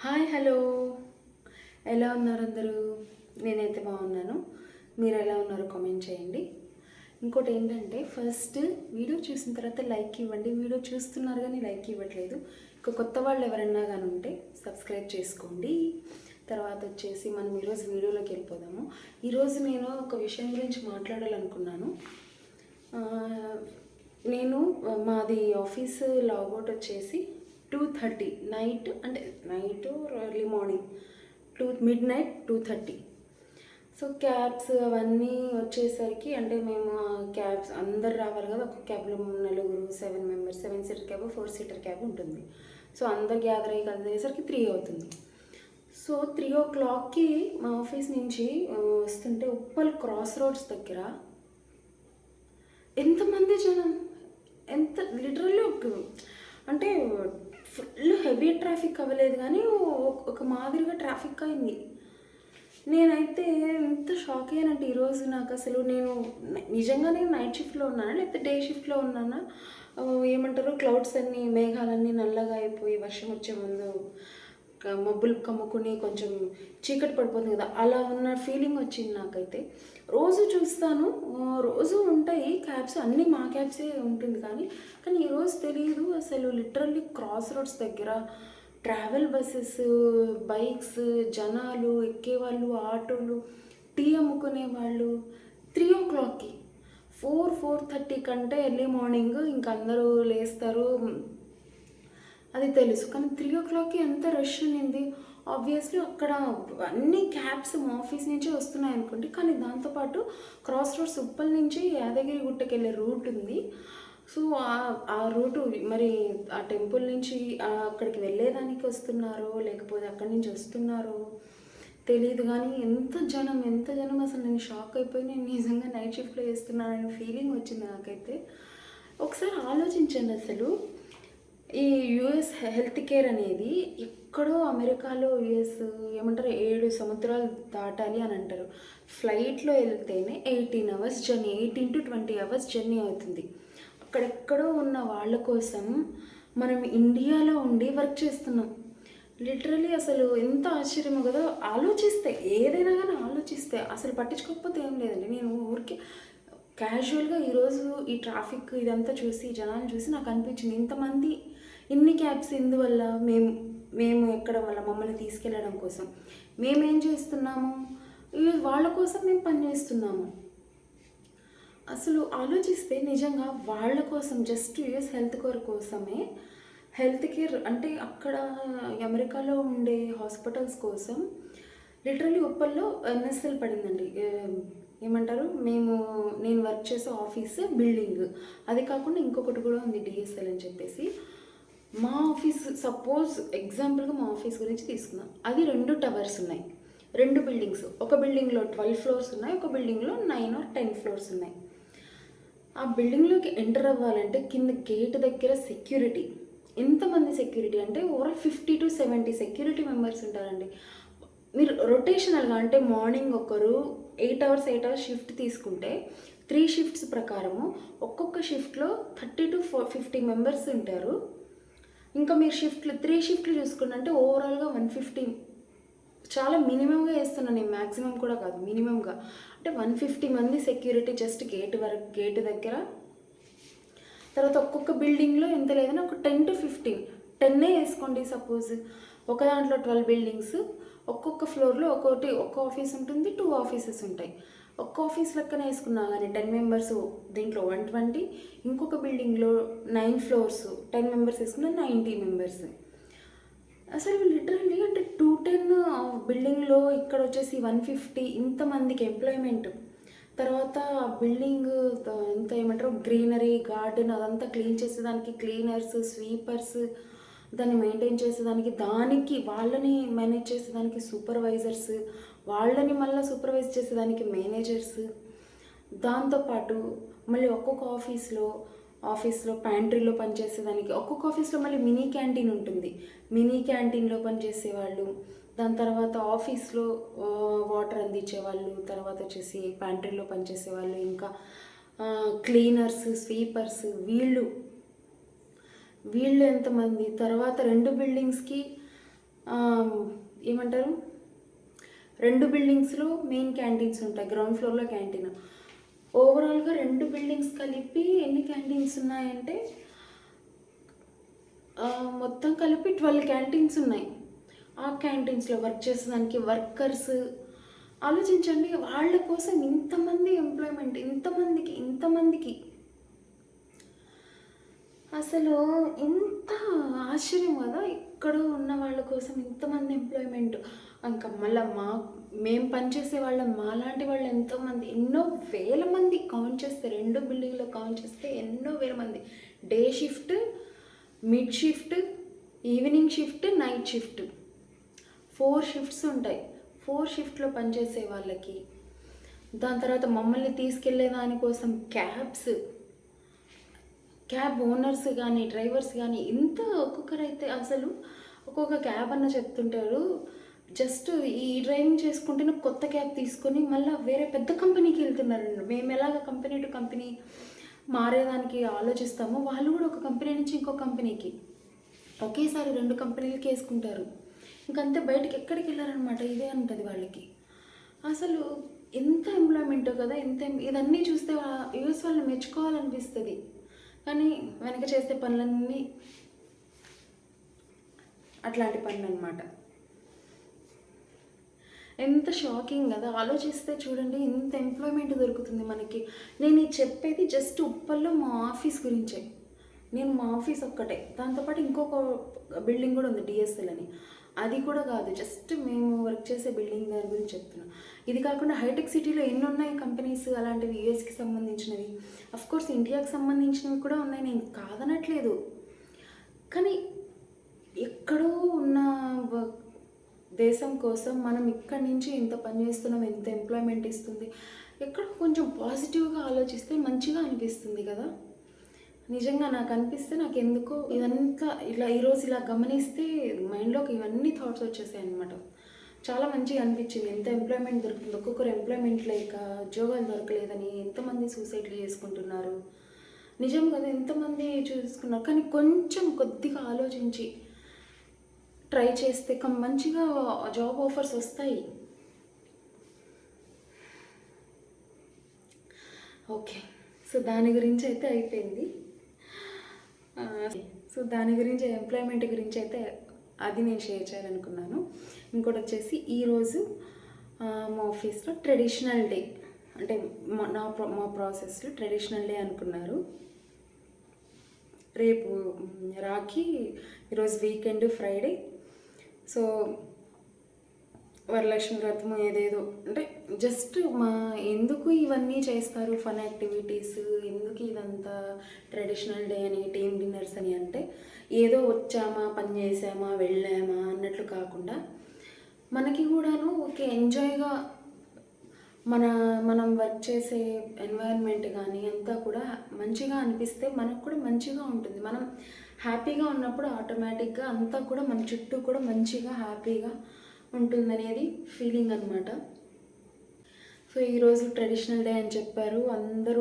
Hi hello, ఎలా ఉన్నారు అందరూ? నేనైతే బాగున్నాను. మీరు ఎలా ఉన్నారో కామెంట్ చేయండి. ఇంకోటి ఏంటంటే, ఫస్ట్ వీడియో చూసిన తర్వాత లైక్ ఇవ్వండి. వీడియో చూస్తున్నారు కానీ లైక్ ఇవ్వట్లేదు. ఇంకా కొత్త వాళ్ళు ఎవరన్నా కానీ ఉంటే సబ్స్క్రైబ్ చేసుకోండి. తర్వాత వచ్చేసి మనం ఈరోజు వీడియోలోకి వెళ్ళిపోదాము. ఈరోజు నేను ఒక విషయం గురించి మాట్లాడాలనుకున్నాను. నేను మాది ఆఫీస్ లాగౌట్ వచ్చేసి 2:30 నైట్, అంటే night early morning mid night 2:30. So cabs అవన్నీ వచ్చేసరికి, అంటే మేము క్యాబ్స్ అందరు రావాలి కదా. ఒక క్యాబ్లో నలుగురు, 7 members, 7 seater cab, 4 seater cab ఉంటుంది. సో అందరు గ్యాదర్ అయ్యి కలిసేసరికి 3 అవుతుంది. సో 3 o'clockకి మా ఆఫీస్ నుంచి వస్తుంటే ఉప్పల్ క్రాస్ రోడ్స్ దగ్గర ఎంతమంది జనం, ఎంత లిటరల్లీ అంటే ఫుల్ హెవీ ట్రాఫిక్ అవ్వలేదు కానీ ఒక మాదిరిగా ట్రాఫిక్ అయింది. నేనైతే ఎంత షాక్ అయ్యానంటే ఈరోజు నాకు అసలు, నేను నిజంగానే నైట్ షిఫ్ట్లో ఉన్నానా లేకపోతే డే షిఫ్ట్లో ఉన్నానా, ఏమంటారు, క్లౌడ్స్ అన్నీ, మేఘాలన్నీ నల్లగా అయిపోయి వర్షం వచ్చే ముందు మబ్బులు కమ్ముకుని కొంచెం చీకటి పడిపోతుంది కదా, అలా ఉన్న ఫీలింగ్ వచ్చింది నాకైతే. రోజు చూస్తాను, రోజు ఉంటాయి క్యాబ్స్, అన్నీ మా క్యాబ్సే ఉంటుంది, కానీ ఈరోజు తెలియదు అసలు. లిటరల్లీ క్రాస్ రోడ్స్ దగ్గర ట్రావెల్ బస్సెస్, బైక్స్, జనాలు ఎక్కేవాళ్ళు, ఆటోలు, టీ అమ్ముకునే వాళ్ళు 3 o'clockకి, 4:30 కంటే ఎర్లీ మార్నింగ్ ఇంకా అందరూ లేస్తారు, అది తెలుసు. కానీ 3 o'clockకి ఎంత రష్ ఉన్నింది. ఆబ్వియస్లీ అక్కడ అన్ని క్యాబ్స్ మా ఆఫీస్ నుంచే వస్తున్నాయి అనుకోండి, కానీ దాంతోపాటు క్రాస్ రోడ్స్ ఉప్పల్ నుంచి యాదగిరి గుట్టకి వెళ్ళే రూట్ ఉంది. సో ఆ రూటు మరి ఆ టెంపుల్ నుంచి అక్కడికి వెళ్ళేదానికి వస్తున్నారో లేకపోతే అక్కడి నుంచి వస్తున్నారో తెలియదు, కానీ ఎంత జనం అసలు నేను షాక్ అయిపోయి, నేను నిజంగా నైట్ షిఫ్ట్లో చేస్తున్నానని ఫీలింగ్ వచ్చింది నాకైతే. ఒకసారి ఆలోచించండి, అసలు ఈ యుఎస్ హెల్త్ కేర్ అనేది ఎక్కడో అమెరికాలో, యుఎస్ ఏమంటారు 7 సముద్రాలు దాటాలి అని అంటారు. ఫ్లైట్లో వెళ్తేనే 18 hours journey, 18 to 20 hours journey అవుతుంది. అక్కడెక్కడో ఉన్న వాళ్ళ కోసం మనం ఇండియాలో ఉండి వర్క్ చేస్తున్నాం. లిటరలీ అసలు ఎంత ఆశ్చర్యమో కదా. ఆలోచిస్తే, ఏదైనా కానీ ఆలోచిస్తే, అసలు పట్టించుకోకపోతే ఏం లేదండి. నేను ఊరికే క్యాజువల్గా ఈరోజు ఈ ట్రాఫిక్ ఇదంతా చూసి, జనాన్ని చూసి నాకు అనిపించింది, ఇంతమంది ఇన్ని క్యాబ్స్ ఎందువల్ల, మేము ఎక్కడం వల్ల, మమ్మల్ని తీసుకెళ్ళడం కోసం మేమేం చేస్తున్నాము, వాళ్ళ కోసం మేము పనిచేస్తున్నాము. అసలు ఆలోచిస్తే నిజంగా వాళ్ళ కోసం, జస్ట్ యూఎస్ హెల్త్ కేర్ కోసమే, హెల్త్ కేర్ అంటే అక్కడ అమెరికాలో ఉండే హాస్పిటల్స్ కోసం లిటరల్లీ ఉప్పల్లో ఎన్ఎస్ఎల్ పడిందండి. ఏమంటారు, నేను వర్క్ చేసే ఆఫీస్ బిల్డింగ్, అది కాకుండా ఇంకొకటి కూడా ఉంది, డిఎస్ఎల్ అని చెప్పేసి. మా ఆఫీస్, సపోజ్ ఎగ్జాంపుల్గా మా ఆఫీస్ గురించి తీసుకుందాం. అది 2 టవర్స్ ఉన్నాయి, 2 బిల్డింగ్స్. ఒక బిల్డింగ్లో 12 floors ఉన్నాయి, ఒక బిల్డింగ్లో 9 or 10 floors ఉన్నాయి. ఆ బిల్డింగ్లోకి ఎంటర్ అవ్వాలంటే కింద గేట్ దగ్గర సెక్యూరిటీ, ఎంతమంది సెక్యూరిటీ అంటే ఓవరాల్ 50 to 70 సెక్యూరిటీ మెంబర్స్ ఉంటారండి. మీరు రొటేషనల్గా, అంటే మార్నింగ్ ఒకరు 8 hours షిఫ్ట్ తీసుకుంటే 3 shifts ప్రకారము ఒక్కొక్క షిఫ్ట్లో 30 to 50 మెంబర్స్ ఉంటారు. ఇంకా మీరు 3 షిఫ్ట్లు చూసుకుంటే ఓవరాల్గా 150, చాలా మినిమంగా వేస్తున్నాను నేను, మ్యాక్సిమం కూడా కాదు, మినిమంగా. అంటే 150 మంది సెక్యూరిటీ జస్ట్ గేట్ దగ్గర. తర్వాత ఒక్కొక్క బిల్డింగ్లో ఎంత లేదన్నా ఒక 10 to 15, 10 వేసుకోండి సపోజ్. ఒక దాంట్లో 12 buildings, ఒక్కొక్క ఫ్లోర్లో ఒక్క ఆఫీస్ ఉంటుంది, 2 offices ఉంటాయి. ఒక్క ఆఫీస్ లెక్కన వేసుకున్నా కానీ 10 members, దీంట్లో 120. ఇంకొక బిల్డింగ్లో 9 floors, 10 members వేసుకున్నా 90 members. అసలు లిటరల్లీ అంటే 210 బిల్డింగ్లో ఇక్కడ వచ్చేసి 150, ఇంతమందికి ఎంప్లాయ్మెంట్. తర్వాత బిల్డింగ్ ఎంత ఏమంటారు, గ్రీనరీ, గార్డెన్ అదంతా క్లీన్ చేసేదానికి క్లీనర్స్, స్వీపర్స్, దాన్ని మెయింటైన్ చేసేదానికి, వాళ్ళని మేనేజ్ చేసేదానికి సూపర్వైజర్స్, వాళ్ళని మళ్ళీ సూపర్వైజ్ చేసేదానికి మేనేజర్స్. దాంతోపాటు మళ్ళీ ఒక్కొక్క ఆఫీస్లో ప్యాంట్రీలో పనిచేసేదానికి, ఒక్కొక్క ఆఫీస్లో మళ్ళీ మినీ క్యాంటీన్ ఉంటుంది, మినీ క్యాంటీన్లో పనిచేసేవాళ్ళు. దాని తర్వాత ఆఫీస్లో వాటర్ అందించేవాళ్ళు, తర్వాత వచ్చేసి ప్యాంట్రీలో పనిచేసేవాళ్ళు, ఇంకా క్లీనర్స్, స్వీపర్స్, వీళ్ళు ఎంతమంది. తర్వాత 2 బిల్డింగ్స్కి ఏమంటారు, 2 బిల్డింగ్స్లో మెయిన్ క్యాంటీన్స్ ఉంటాయి, గ్రౌండ్ ఫ్లోర్లో క్యాంటీన్. ఓవరాల్గా 2 బిల్డింగ్స్ కలిపి ఎన్ని క్యాంటీన్స్ ఉన్నాయంటే మొత్తం కలిపి 12 క్యాంటీన్స్ ఉన్నాయి. ఆ క్యాంటీన్స్లో వర్క్ చేసేదానికి వర్కర్స్ ఆలోచించండి, వాళ్ళ కోసం ఇంతమంది ఎంప్లాయ్మెంట్, ఇంతమందికి అసలు ఎంత ఆశ్చర్యం కదా. ఇక్కడ ఉన్న వాళ్ళ కోసం ఇంతమంది ఎంప్లాయ్మెంట్. ఇంకా మళ్ళీ మేము పనిచేసే వాళ్ళం, మాలాంటి వాళ్ళు ఎంతోమంది, ఎన్నో వేల మంది కౌంట్ చేస్తే, 2 బిల్డింగ్లో కౌంట్ చేస్తే ఎన్నో వేల మంది. Day shift, mid shift, evening shift, night shift, 4 shifts ఉంటాయి. 4 షిఫ్ట్లో పనిచేసే వాళ్ళకి, దాని తర్వాత మమ్మల్ని తీసుకెళ్లే దానికోసం క్యాబ్ ఓనర్స్ కానీ డ్రైవర్స్ కానీ ఇంత ఒక్కొక్కరైతే అసలు ఒక్కొక్క క్యాబ్ అన్న చెప్తుంటారు, జస్ట్ ఈ డ్రైవింగ్ చేసుకుంటేనే కొత్త క్యాబ్ తీసుకొని మళ్ళీ వేరే పెద్ద కంపెనీకి వెళ్తున్నారండి. మేము ఎలాగ కంపెనీ టు కంపెనీ మారేదానికి ఆలోచిస్తామో, వాళ్ళు కూడా ఒక కంపెనీ నుంచి ఇంకో కంపెనీకి ఒకేసారి 2 కంపెనీలకి వేసుకుంటారు. ఇంకంతే, బయటకి ఎక్కడికి వెళ్ళారనమాట. ఇదే ఉంటుంది వాళ్ళకి. అసలు ఎంత ఎంప్లాయ్మెంటో కదా. ఇదన్నీ చూస్తే యూఎస్ వాళ్ళని మెచ్చుకోవాలనిపిస్తుంది, కానీ వెనక చేసే పనులన్నీ అట్లాంటి పనులు అనమాట. ఎంత షాకింగ్ కదా. ఆలోచిస్తే చూడండి, ఇంత ఎంప్లాయ్మెంట్ దొరుకుతుంది మనకి. నేను ఇది చెప్పేది జస్ట్ ఉప్పల్లో మా ఆఫీస్ గురించే. నేను మా ఆఫీస్ ఒక్కటే, దాంతోపాటు ఇంకొక బిల్డింగ్ కూడా ఉంది, డిఎస్ఎల్ అని. అది కూడా కాదు, జస్ట్ మేము వర్క్ చేసే బిల్డింగ్ దాని గురించి చెప్తున్నాను. ఇది కాకుండా హైటెక్ సిటీలో ఎన్ని ఉన్నాయి కంపెనీస్ అలాంటివి, యూఎస్కి సంబంధించినవి. అఫ్కోర్స్ ఇండియాకి సంబంధించినవి కూడా ఉన్నాయి, నేను కాదనట్లేదు. కానీ ఎక్కడో ఉన్న దేశం కోసం మనం ఇక్కడి నుంచి ఇంత పని చేస్తున్నాం, ఎంత ఎంప్లాయ్మెంట్ ఇస్తుంది, ఎక్కడ కొంచెం పాజిటివ్గా ఆలోచిస్తే మంచిగా అనిపిస్తుంది కదా. నిజంగా నాకు అనిపిస్తే, నాకు ఎందుకో ఇదంతా ఈరోజు ఇలా గమనిస్తే మైండ్లోకి ఇవన్నీ థాట్స్ వచ్చేసాయి అనమాట. చాలా మంచిగా అనిపించింది. ఎంత ఎంప్లాయ్మెంట్ దొరుకుతుంది, ఒక్కొక్కరు ఎంప్లాయ్మెంట్ లేక ఉద్యోగాలు దొరకలేదని ఎంతమంది సూసైడ్లు చేసుకుంటున్నారు. నిజం కదా, ఎంతమంది చూసుకున్నారు. కానీ కొంచెం కొద్దిగా ఆలోచించి ట్రై చేస్తే మంచిగా జాబ్ ఆఫర్స్ వస్తాయి. ఓకే, సో దాని గురించి అయితే అయిపోయింది. సో దాని గురించి, ఎంప్లాయ్మెంట్ గురించి అయితే అది నేను షేర్ చేయాలనుకున్నాను. ఇంకోటి వచ్చేసి, ఈరోజు మా ఆఫీస్లో ట్రెడిషనల్ డే, అంటే మా ప్రాసెస్లో ట్రెడిషనల్ డే అనుకున్నారు. రేపు రాఖీ, ఈరోజు వీకెండ్ ఫ్రైడే. సో వరలక్ష్మి వ్రతము ఏదేదో, అంటే జస్ట్ ఎందుకు ఇవన్నీ చేస్తారు, ఫన్ యాక్టివిటీస్ ఎందుకు, ఇదంతా ట్రెడిషనల్ డే అని, టీమ్ డిన్నర్స్ అని, అంటే ఏదో వచ్చామా పని చేసామా వెళ్ళామా అన్నట్లు కాకుండా మనకి కూడాను ఓకే ఎంజాయ్గా మనం వర్క్ చేసే ఎన్వైరన్మెంట్ కానీ అంతా కూడా మంచిగా అనిపిస్తే మనకు కూడా మంచిగా ఉంటుంది. మనం హ్యాపీగా ఉన్నప్పుడు ఆటోమేటిక్గా అంతా కూడా మన చుట్టూ కూడా మంచిగా హ్యాపీగా ఉంటుందనేది ఫీలింగ్ అనమాట. సో ఈరోజు ట్రెడిషనల్ డే అని చెప్పారు. అందరూ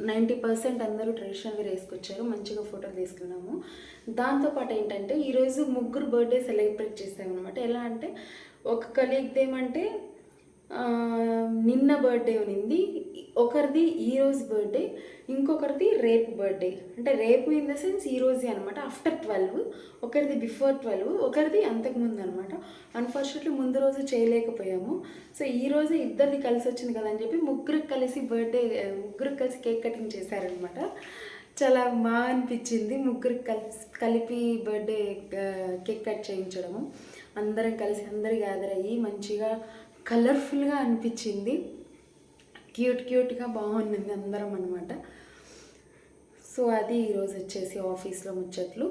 90% అందరూ ట్రెడిషనల్ వేర్ వేసుకొచ్చారు. మంచిగా ఫోటోలు తీసుకున్నాము. దాంతోపాటు ఏంటంటే, ఈరోజు 3 బర్త్డే సెలబ్రేట్ చేసామన్నమాట. ఎలా అంటే, ఒక కలీగ్ది ఏమంటే నిన్న బర్త్డే ఉన్నింది, ఒకరిది ఈరోజు బర్త్డే, ఇంకొకరిది రేపు బర్త్డే. అంటే రేపు ఇన్ ద సెన్స్ ఈరోజే అనమాట, ఆఫ్టర్ 12. ఒకరిది బిఫోర్ 12, ఒకరిది అంతకుముందు అనమాట. అన్ఫార్చునేట్లీ ముందు రోజు చేయలేకపోయాము. సో ఈరోజు ఇద్దరిది కలిసి వచ్చింది కదా అని చెప్పి ముగ్గురికి కలిసి కేక్ కటింగ్ చేశారనమాట. చాలా బాగా అనిపించింది. ముగ్గురికి కలిపి బర్త్డే కేక్ కట్ చేయించడము, అందరం కలిసి అందరు గ్యాదర్ అయ్యి మంచిగా కలర్ఫుల్గా అనిపించింది. క్యూట్గా బాగుంది అందరం అనమాట. సో అది ఈరోజు వచ్చేసి ఆఫీస్లో ముచ్చట్లు.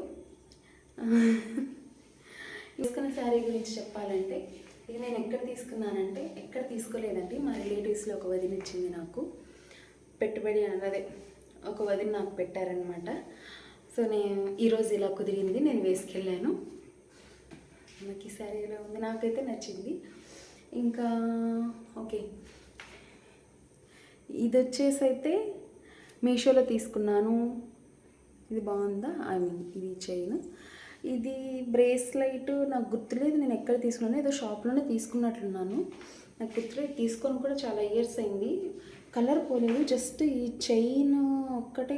తీసుకున్న శారీ గురించి చెప్పాలంటే, ఇది నేను ఎక్కడ తీసుకున్నానంటే, ఎక్కడ తీసుకోలేదండి, మా రిలేటివ్స్లో ఒక వదిన ఇచ్చింది నాకు. పెట్టుబడి అన్నదే ఒక వదిన నాకు పెట్టారనమాట. సో నేను ఈరోజు ఇలా కుదిరింది, నేను వేసుకెళ్ళాను. నాకు ఈ శారీ ఇలా ఉంది, నాకైతే నచ్చింది. ఇంకా ఓకే, ఇది వచ్చేసి అయితే మీషోలో తీసుకున్నాను. ఇది బాగుందా, ఐ మీన్ ఇది చైన్. ఇది బ్రేస్లైట్ నాకు గుర్తులేదు నేను ఎక్కడ తీసుకున్నాను, ఏదో షాప్లోనే తీసుకున్నట్లున్నాను. నాకు గుర్తులేదు, తీసుకొని కూడా చాలా ఇయర్స్ అయింది. కలర్ పోలేదు, జస్ట్ ఈ చైన్ ఒక్కటే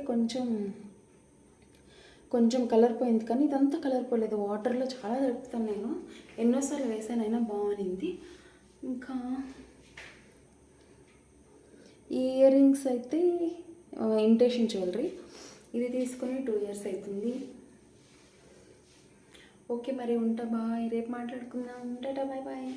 కొంచెం కలర్ పోయింది, కానీ ఇదంతా కలర్ పోలేదు. వాటర్లో చాలా తడుపుతాను నేను, ఎన్నోసార్లు వేసాను అయినా బాగుంది. ఇంకా ఈ ఇయర్ రింగ్స్ అయితే ఇమిటేషన్ జ్యువెలరీ, ఇది తీసుకొని 2 years అవుతుంది. ఓకే మరి ఉంటా, బాయ్. రేపు మాట్లాడుకుందాం. Tata, bye bye.